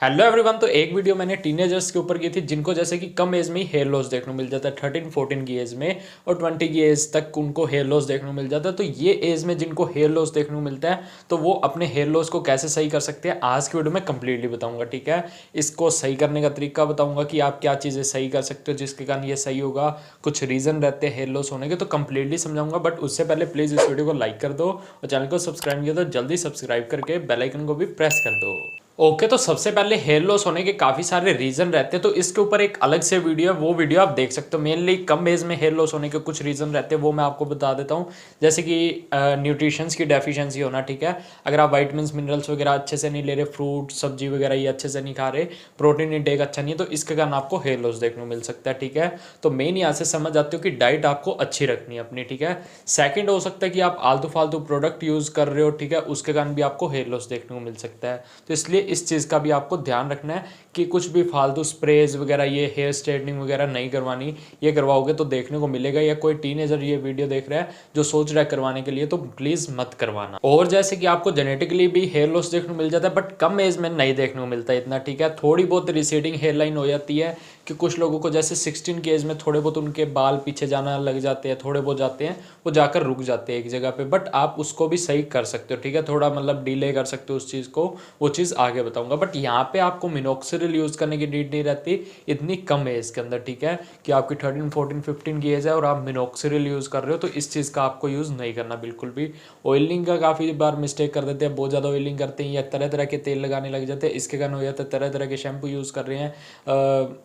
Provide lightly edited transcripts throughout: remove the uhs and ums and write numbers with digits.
Hello everyone. तो एक video मैंने टीनेजर्स के ऊपर की थी जिनको जैसे कि कम एज में ही हेयर लॉस देखने को मिल जाता है, 13-14 की एज में और 20 की एज तक उनको हेयर लॉस देखने को मिल जाता है। तो ये एज में जिनको हेयर लॉस देखने को मिलता है तो वो अपने हेयर लॉस को कैसे सही कर सकते हैं आज की वीडियो में कंप्लीटली बताऊंगा। ठीक है, इसको सही करने का तरीका बताऊंगा कि आप क्या चीज़ें सही कर सकते हो जिसके कारण ये सही होगा। कुछ रीज़न रहते हैं हेयर लॉस होने के, तो कंप्लीटली समझाऊंगा। बट उससे पहले प्लीज़ इस वीडियो को लाइक कर दो और चैनल को सब्सक्राइब किया तो जल्दी सब्सक्राइब करके बेल आइकन को भी प्रेस कर दो। ओके, तो सबसे पहले हेयर लॉस होने के काफ़ी सारे रीज़न रहते हैं, तो इसके ऊपर एक अलग से वीडियो है, वो वीडियो आप देख सकते हो। मेनली कम एज में हेयर लॉस होने के कुछ रीज़न रहते हैं, वो मैं आपको बता देता हूँ। जैसे कि न्यूट्रिशंस की डेफिशिएंसी होना। ठीक है, अगर आप वाइटमिन्स मिनरल्स वगैरह अच्छे से नहीं ले रहे, फ्रूट सब्जी वगैरह ये अच्छे से नहीं खा रहे, प्रोटीन इंटेक अच्छा नहीं है, तो इसके कारण आपको हेयर लॉस देखने को मिल सकता है। ठीक है, तो मेन यहाँ से समझ आते हो कि डाइट आपको अच्छी रखनी है अपनी। ठीक है, सेकंड हो सकता है कि आप आलतू फालतू प्रोडक्ट यूज़ कर रहे हो। ठीक है, उसके कारण भी आपको हेयर लॉस देखने को मिल सकता है। तो इसलिए इस चीज़ का भी आपको ध्यान रखना है कि कुछ भी फालतू स्प्रेज वगैरह, ये हेयर स्ट्रेटनिंग वगैरह नहीं करवानी। ये करवाओगे तो देखने को मिलेगा, या कोई टीनेजर ये वीडियो देख रहा है जो सोच रहा है करवाने के लिए, तो प्लीज़ मत करवाना। और जैसे कि आपको जेनेटिकली भी हेयर लॉस देखने को मिल जाता है, बट कम एज में नहीं देखने को मिलता है इतना। ठीक है, थोड़ी बहुत रिसीडिंग हेयर लाइन हो जाती है कि कुछ लोगों को जैसे 16 की एज में थोड़े बहुत उनके बाल पीछे जाना लग जाते हैं, थोड़े बहुत जाते हैं, वो जाकर रुक जाते हैं एक जगह पे। बट आप उसको भी सही कर सकते हो। ठीक है, थोड़ा मतलब डिले कर सकते हो उस चीज़ को, वो चीज़ आगे बताऊंगा। बट यहाँ पे आपको मिनोक्सिडिल यूज़ करने की नीड नहीं रहती इतनी कम एज के अंदर। ठीक है, कि आपकी 13, 14, 15 की एज है और आप मिनोक्सिडिल यूज़ कर रहे हो, तो इस चीज़ का आपको यूज़ नहीं करना बिल्कुल भी। ऑयलिंग का काफ़ी बार मिस्टेक कर देते हैं, बहुत ज़्यादा ऑयलिंग करते हैं या तरह तरह के तेल लगाने लग जाते हैं, इसके कारण हो जाता है तरह तरह के शैम्पू यूज़ कर रहे हैं,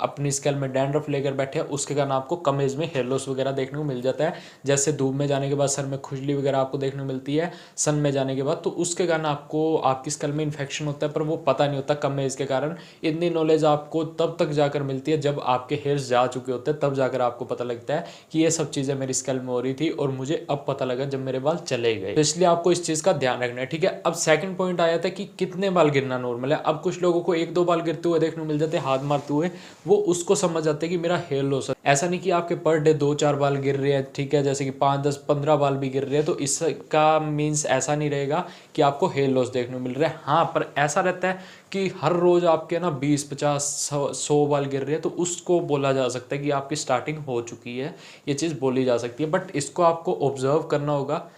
अपनी स्कैल में डैंड्रफ लेकर बैठे हैं, उसके कारण आपको कम एज में हेयर लॉस वगैरह देखने को मिल जाता है। जैसे धूप में जाने के बाद सर में खुजली वगैरह आपको देखने को मिलती है सन में जाने के बाद, तो उसके कारण आपको आपकी स्कैल में इन्फेक्शन होता है, पर वो पता नहीं होता कम एज के कारण। इतनी नॉलेज आपको तब तक जाकर मिलती है जब आपके हेयर्स जा चुके होते हैं, तब जाकर आपको पता लगता है कि ये सब चीज़ें मेरी स्कैल में हो रही थी और मुझे अब पता लगा जब मेरे बाल चले गए। तो इसलिए आपको इस चीज़ का ध्यान रखना है। ठीक है, अब सेकंड पॉइंट आया था कि कितने बाल गिरना नॉर्मल है। अब कुछ लोगों को 1-2 बाल गिरते हुए देखने को मिल जाते हैं हाथ मारते हुए, वो उसको समझ जाते हैं कि मेरा हेयर लॉस है। ऐसा नहीं कि आपके पर डे 2-4 बाल गिर रहे हैं। ठीक है, जैसे कि 5-10-15 बाल भी गिर रहे हैं, तो इसका मीन्स ऐसा नहीं रहेगा कि आपको हेयर लॉस देखने को मिल रहा है। हाँ, पर ऐसा रहता है कि हर रोज आपके ना 20-50-100 बाल गिर रहे हैं, तो उसको बोला जा सकता है कि आपकी स्टार्टिंग हो चुकी है। ये चीज़ बोली जा सकती है, बट इसको आपको ऑब्जर्व करना होगा।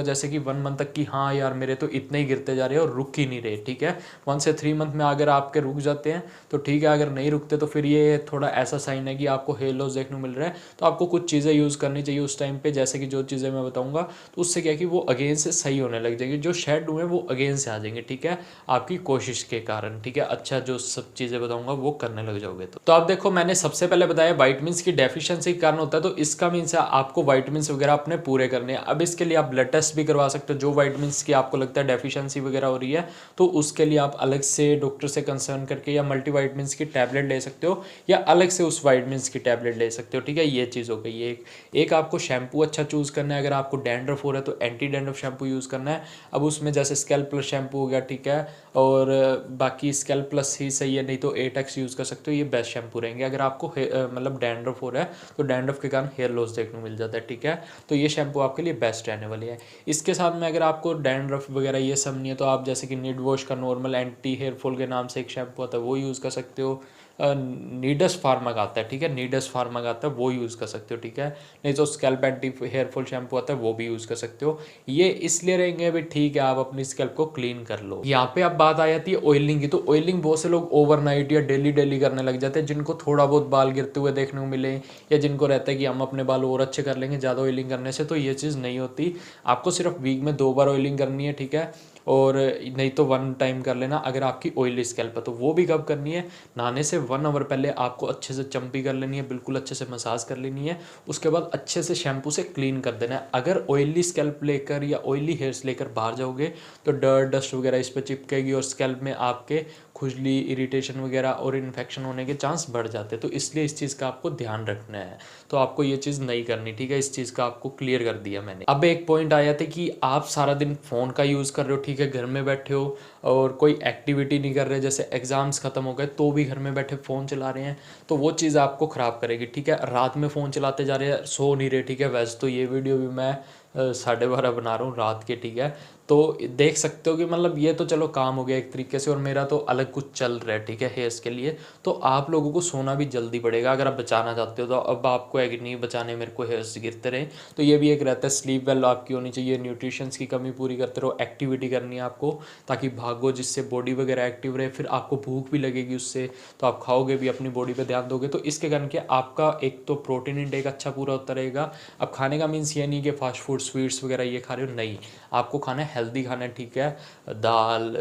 जैसे कि 1 मंथ तक कि हाँ यार मेरे तो इतने ही गिरते जा रहे हैं और रुक ही नहीं रहे। ठीक है, 1 से 3 मंथ में अगर आपके रुक जाते हैं तो ठीक है, अगर नहीं रुकते तो फिर ये थोड़ा ऐसा साइन है कि आपको हेयर लॉस देखने को मिल रहा है। तो आपको कुछ चीज़ें यूज़ करनी चाहिए उस टाइम पे, जैसे कि जो चीज़ें मैं बताऊंगा, तो उससे क्या है कि वो अगेन से सही होने लग जाएगी, जो शेड हुए वो अगेन से आ जाएंगे। ठीक है, आपकी कोशिश के कारण। ठीक है, अच्छा जो सब चीज़ें बताऊंगा वो करने लग जाओगे। तो आप देखो, मैंने सबसे पहले बताया वाइटमिन्स की डेफिशिएंसी के कारण होता है, तो इसका मीन्स है आपको वाइटमिन्स वगैरह अपने पूरे करने हैं। अब इसके लिए आप ब्लड टेस्ट भी करवा सकते हो, जो वाइटमिन्स की आपको लगता है डेफिशिएंसी वगैरह हो रही है, तो उसके लिए आप अलग से डॉक्टर से कंसर्न करके या मल्टीवाइटमिन्स की टैबलेट ले सकते हो, या अलग से उस वाइटमिन्स की टैबलेट ले सकते हो। ठीक है, ये चीज़ हो गई। एक आपको शैम्पू अच्छा चूज़ करना है। अगर आपको डैंड्रफ हो रहा है तो एंटी डैंड्रफ शैम्पू यूज़ करना है। अब उसमें जैसे स्कैल्प प्लस शैम्पू हो गया। ठीक है, और बाकी स्कैल्प प्लस ही सही है, नहीं तो एटेक्स यूज़ कर सकते हो, ये बेस्ट शैम्पू रहेंगे अगर आपको मतलब डैंड्रफ हो रहा है, तो डैंड्रफ के कारण हेयर लॉस देखने को मिल जाता है। ठीक है, तो ये शैम्पू आपके लिए बेस्ट रहने वाली है। इसके साथ में अगर आपको डैंड्रफ वगैरह ये सब नहीं है, तो आप जैसे कि निड वॉश का नॉर्मल एंटी हेयर फॉल के नाम से एक शैम्पू आता है, वो यूज़ कर सकते हो। नीडस फार्मा का आता है। ठीक है, नीडस फार्मा का आता है, वो यूज़ कर सकते हो। ठीक है, नहीं तो scalp anti hair fall shampoo आता है, वो भी यूज़ कर सकते हो। ये इसलिए रहेंगे भाई, ठीक है, आप अपनी स्कैल्प को क्लीन कर लो। यहाँ पे अब बात आ जाती है ऑयलिंग की। तो ऑयलिंग बहुत से लोग ओवरनाइट या डेली डेली करने लग जाते हैं, जिनको थोड़ा बहुत बाल गिरते हुए देखने को मिले, या जिनको रहता है कि हम अपने बाल और अच्छे कर लेंगे ज़्यादा ऑयलिंग करने से, तो ये चीज़ नहीं होती। आपको सिर्फ वीक में 2 बार ऑयलिंग करनी है। ठीक है, और नहीं तो 1 टाइम कर लेना अगर आपकी ऑयली स्कैल्प है, तो वो भी कब करनी है, नहाने से 1 आवर पहले आपको अच्छे से चम्पी कर लेनी है, बिल्कुल अच्छे से मसाज कर लेनी है। उसके बाद अच्छे से शैम्पू से क्लीन कर देना है। अगर ऑयली स्कैल्प लेकर या ऑयली हेयर्स लेकर बाहर जाओगे तो डर्ट डस्ट वगैरह इस पर चिपकेगी और स्कैल्प में आपके खुजली, इरिटेशन वगैरह और इन्फेक्शन होने के चांस बढ़ जाते हैं। तो इसलिए इस चीज़ का आपको ध्यान रखना है, तो आपको ये चीज़ नहीं करनी। ठीक है, इस चीज़ का आपको क्लियर कर दिया मैंने। अब एक पॉइंट आया था कि आप सारा दिन फ़ोन का यूज़ कर रहे हो। ठीक है, घर में बैठे हो और कोई एक्टिविटी नहीं कर रहे, जैसे एग्ज़ाम्स ख़त्म हो गए तो भी घर में बैठे फ़ोन चला रहे हैं, तो वो चीज़ आपको ख़राब करेगी। ठीक है, रात में फ़ोन चलाते जा रहे हैं, सो नहीं रहे। ठीक है, वैसे तो ये वीडियो भी मैं 12:30 बना रहा हूँ रात के, ठीक है। तो देख सकते हो कि मतलब ये तो चलो काम हो गया एक तरीके से, और मेरा तो अलग कुछ चल रहा है, ठीक है, हेयर्स के लिए। तो आप लोगों को सोना भी जल्दी पड़ेगा अगर आप बचाना चाहते हो। तो अब आपको है कि नहीं बचाने मेरे को हेयर्स गिरते रहे, तो ये भी एक रहता है। स्लीप वेल आपकी होनी चाहिए, न्यूट्रिशंस की कमी पूरी करते रहो, एक्टिविटी करनी है आपको ताकि भागो, जिससे बॉडी वगैरह एक्टिव रहे। फिर आपको भूख भी लगेगी उससे, तो आप खाओगे भी, अपनी बॉडी पे ध्यान दोगे। तो इसके कारण क्या आपका एक तो प्रोटीन इंटेक अच्छा पूरा होता रहेगा। अब खाने का मीन्स ये नहीं कि फास्ट फूड स्वीट्स वगैरह ये खा रहे हो, नहीं, आपको खाना है हेल्दी खाना है, ठीक है। दाल,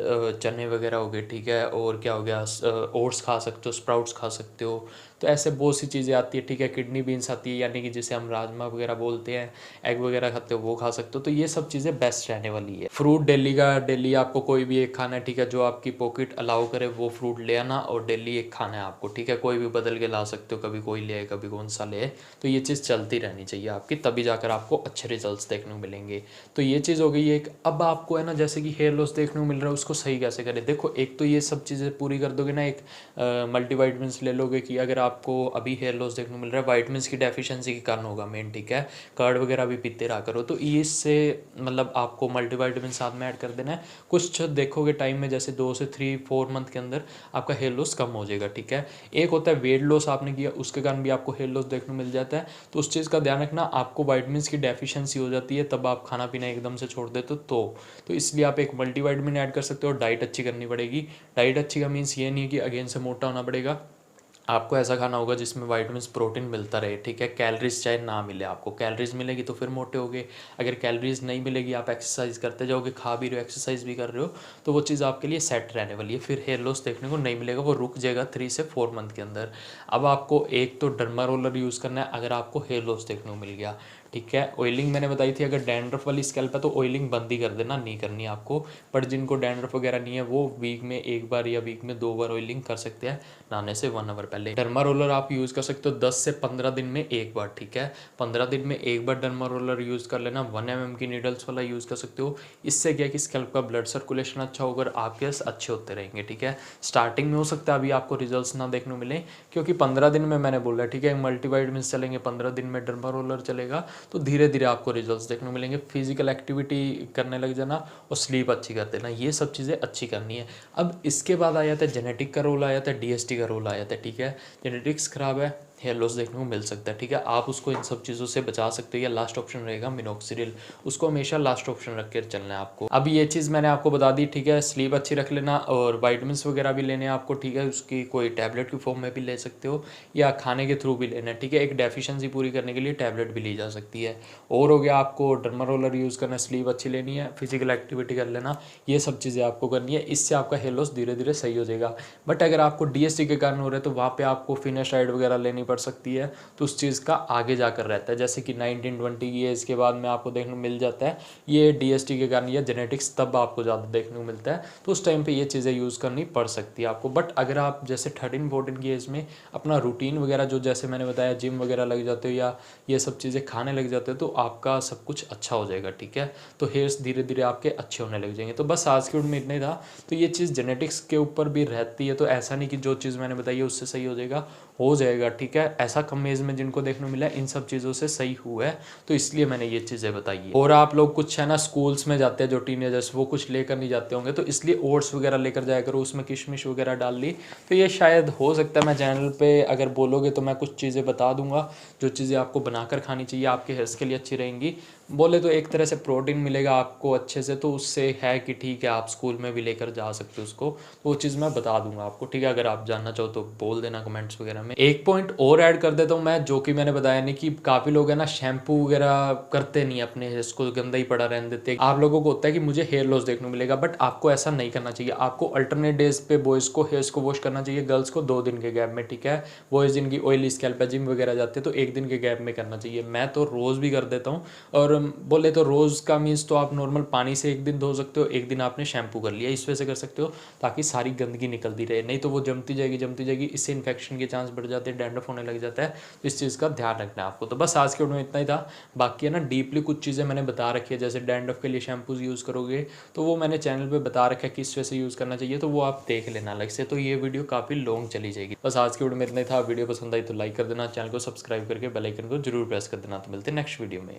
चने वगैरह हो गए, ठीक है, और क्या हो गया, ओट्स खा सकते हो, स्प्राउट्स खा सकते हो। तो ऐसे बहुत सी चीज़ें आती है, ठीक है। किडनी बीन्स आती है, यानी कि जिसे हम राजमा वगैरह बोलते हैं। एग वगैरह खाते हो वो खा सकते हो। तो ये सब चीज़ें बेस्ट रहने वाली है। फ्रूट डेली का डेली आपको कोई भी एक खाना है, ठीक है, जो आपकी पॉकेट अलाउ करे वो फ्रूट ले आना, और डेली एक खाना है आपको, ठीक है। कोई भी बदल के ला सकते हो, कभी कोई ले आए कभी कौन सा ले आए। तो ये चीज़ चलती रहनी चाहिए आपकी, तभी जाकर आपको अच्छे रिजल्ट्स देखने को मिलेंगे। तो ये चीज़ हो गई एक। अब आपको है ना, जैसे कि हेयर लॉस देखने को मिल रहा है, उसको सही कैसे करें। देखो, एक तो ये सब चीज़ें पूरी कर दोगे ना, एक मल्टीवाइटमिन्स ले लोगे कि अगर आपको अभी हेयर लॉस देखने को मिल रहा है, वाइटमिन्स की डेफिशिएंसी के कारण होगा मेन, ठीक है। कर्ड वगैरह भी पीते रहा करो, तो इससे मतलब आपको मल्टीवाइटमिन साथ में ऐड कर देना है। कुछ देखोगे टाइम में, जैसे 2 से 3-4 मंथ के अंदर आपका हेयर लॉस कम हो जाएगा, ठीक है। एक होता है वेट लॉस आपने किया, उसके कारण भी आपको हेयर लॉस देखने को मिल जाता है। तो उस चीज़ का ध्यान रखना, आपको वाइटमिन्स की डेफिशिएंसी हो जाती है तब आप खाना पीना एकदम से छोड़ देते हो। तो इसलिए आप एक मल्टीवाइटमिन ऐड कर सकते हो। डाइट अच्छी करनी पड़ेगी। डाइट अच्छी का मीन्स ये नहीं है कि अगेन से मोटा होना पड़ेगा। आपको ऐसा खाना होगा जिसमें वाइटमिन्स प्रोटीन मिलता रहे, ठीक है। कैलोरीज चाहे ना मिले, आपको कैलोरीज मिलेगी तो फिर मोटे होगे। अगर कैलोरीज नहीं मिलेगी, आप एक्सरसाइज करते जाओगे, खा भी रहे हो, एक्सरसाइज भी कर रहे हो, तो वो चीज़ आपके लिए सेट रहने वाली है। फिर हेयर लॉस देखने को नहीं मिलेगा, वो रुक जाएगा 3 से 4 मंथ के अंदर। अब आपको एक तो डर्मा रोलर यूज़ करना है अगर आपको हेयर लॉस देखने को मिल गया, ठीक है। ऑयलिंग मैंने बताई थी, अगर डैंड्रफ वाली स्कैल्प है तो ऑयलिंग बंद ही कर देना, नहीं करनी है आपको। बट जिनको डैंड्रफ वगैरह नहीं है, वो वीक में 1 बार या वीक में 2 बार ऑयलिंग कर सकते हैं, नहाने से 1 आवर पहले। डर्मा रोलर आप यूज़ कर सकते हो 10 से 15 दिन में 1 बार, ठीक है। 15 दिन में 1 बार डर्मा रोलर यूज़ कर लेना। 1 mm की नीडल्स वाला यूज़ कर सकते हो। इससे क्या है कि स्कैल्प का ब्लड सर्कुलेशन अच्छा होगा और आपके अच्छे होते रहेंगे, ठीक है। स्टार्टिंग में हो सकता है अभी आपको रिजल्ट्स ना देखने को मिले, क्योंकि 15 दिन में मैंने बोला, ठीक है, मल्टीवाइटमिन चलेंगे, 15 दिन में डर्मा रोलर चलेगा। तो धीरे धीरे आपको रिजल्ट्स देखने को मिलेंगे। फिजिकल एक्टिविटी करने लग जाना और स्लीप अच्छी कर देना, ये सब चीज़ें अच्छी करनी है। अब इसके बाद आ जाता है जेनेटिक का रोल, आ जाता है डीएसटी का रोल आ जाता है, ठीक है। जेनेटिक्स खराब है, हेयर लॉस देखने को मिल सकता है, ठीक है। आप उसको इन सब चीज़ों से बचा सकते हो। या लास्ट ऑप्शन रहेगा मिनोक्सिडिल, उसको हमेशा लास्ट ऑप्शन रख कर चलना है आपको। अब ये चीज़ मैंने आपको बता दी, ठीक है। स्लीप अच्छी रख लेना, और वाइटमिन्स वगैरह भी लेने हैं आपको, ठीक है। उसकी कोई टैबलेट की फॉर्म में भी ले सकते हो या खाने के थ्रू भी लेना है, ठीक है। एक डेफिशिएंसी पूरी करने के लिए टैबलेट भी ली जा सकती है। और हो गया, आपको डर्मा रोलर यूज़ करना है, स्लीप अच्छी लेनी है, फिजिकल एक्टिविटी कर लेना, ये सब चीज़ें आपको करनी है। इससे आपका हेयर लॉस धीरे धीरे सही हो जाएगा। बट अगर आपको डीएसटी के कारण हो रहा है तो वहाँ पे आपको फिनास्टाइड वगैरह लेनी पड़ सकती है, तो उस चीज़ का आगे जाकर रहता है। जैसे कि 19-20 की एज के बाद में आपको देखने को मिल जाता है ये डीएसटी के कारण या जेनेटिक्स, तब आपको ज़्यादा देखने को मिलता है। तो उस टाइम पे ये चीज़ें यूज़ करनी पड़ सकती है आपको। बट अगर आप जैसे 13-14 की एज में अपना रूटीन वगैरह, जो जैसे मैंने बताया, जिम वगैरह लग जाते हो या ये सब चीज़ें खाने लग जाते हो, तो आपका सब कुछ अच्छा हो जाएगा, ठीक है। तो हेयर्स धीरे धीरे आपके अच्छे होने लग जाएंगे। तो बस आज के वीडियो में इतना ही था। तो ये चीज़ जेनेटिक्स के ऊपर भी रहती है, तो ऐसा नहीं कि जो चीज़ मैंने बताई है उससे सही हो जाएगा, ठीक है। ऐसा कम एज में जिनको देखने को मिला है, इन सब चीज़ों से सही हुआ है, तो इसलिए मैंने ये चीज़ें बताई है। और आप लोग कुछ है ना स्कूल्स में जाते हैं जो टीनेजर्स, वो कुछ लेकर नहीं जाते होंगे, तो इसलिए ओट्स वगैरह लेकर जाया करो, उसमें किशमिश वगैरह डाल ली। तो ये शायद हो सकता है मैं चैनल पे अगर बोलोगे तो मैं कुछ चीज़ें बता दूंगा, जो चीज़ें आपको बनाकर खानी चाहिए, आपके हेल्थ के लिए अच्छी रहेंगी। बोले तो एक तरह से प्रोटीन मिलेगा आपको अच्छे से, तो उससे है कि ठीक है, आप स्कूल में भी लेकर जा सकते हो उसको। तो वो चीज़ मैं बता दूंगा आपको, ठीक है। अगर आप जानना चाहो तो बोल देना कमेंट्स वगैरह में। एक पॉइंट और ऐड कर देता हूँ मैं, जो कि मैंने बताया नहीं, कि काफ़ी लोग है ना शैम्पू वगैरह करते नहीं, अपने हेयर्स को गंदा ही पड़ा रहने देते। आप लोगों को होता है कि मुझे हेयर लॉस देखने को मिलेगा, बट आपको ऐसा नहीं करना चाहिए। आपको अल्टरनेट डेज पे बॉयज़ को हेयर्स को वॉश करना चाहिए, गर्ल्स को 2 दिन के गैप में, ठीक है। बॉयज़ जिनकी ऑयली स्कैल्प है, जिम वगैरह जाते हैं, तो 1 दिन के गैप में करना चाहिए। मैं तो रोज़ भी कर देता हूँ। और बोले तो रोज़ का मीन्स तो आप नॉर्मल पानी से 1 दिन धो सकते हो, 1 दिन आपने शैम्पू कर लिया, इस वजह से कर सकते हो ताकि सारी गंदगी निकलती रहे। नहीं तो वो जमती जाएगी, इससे इन्फेक्शन के चांस बढ़ जाते हैं, डैंड्रफ होने लग जाता है। तो इस चीज़ का ध्यान रखना है आपको। तो बस आज के वीडियो में इतना ही था। बाकी है ना डीपली कुछ चीज़ें मैंने बता रखी है, जैसे डैंड्रफ के लिए शैम्पूज यूज़ करोगे तो वो मैंने चैनल पर बता रखा है किस वजह से यूज़ करना चाहिए, तो वो आप देख लेना अलग से। तो ये वीडियो काफ़ी लॉन्ग चली जाएगी। बस आज के वीडियो में इतना ही था। वीडियो पसंद आई तो लाइक कर देना, चैनल को सब्सक्राइब करके बेल आइकन को जरूर प्रेस कर देना। तो मिलते हैं नेक्स्ट वीडियो में।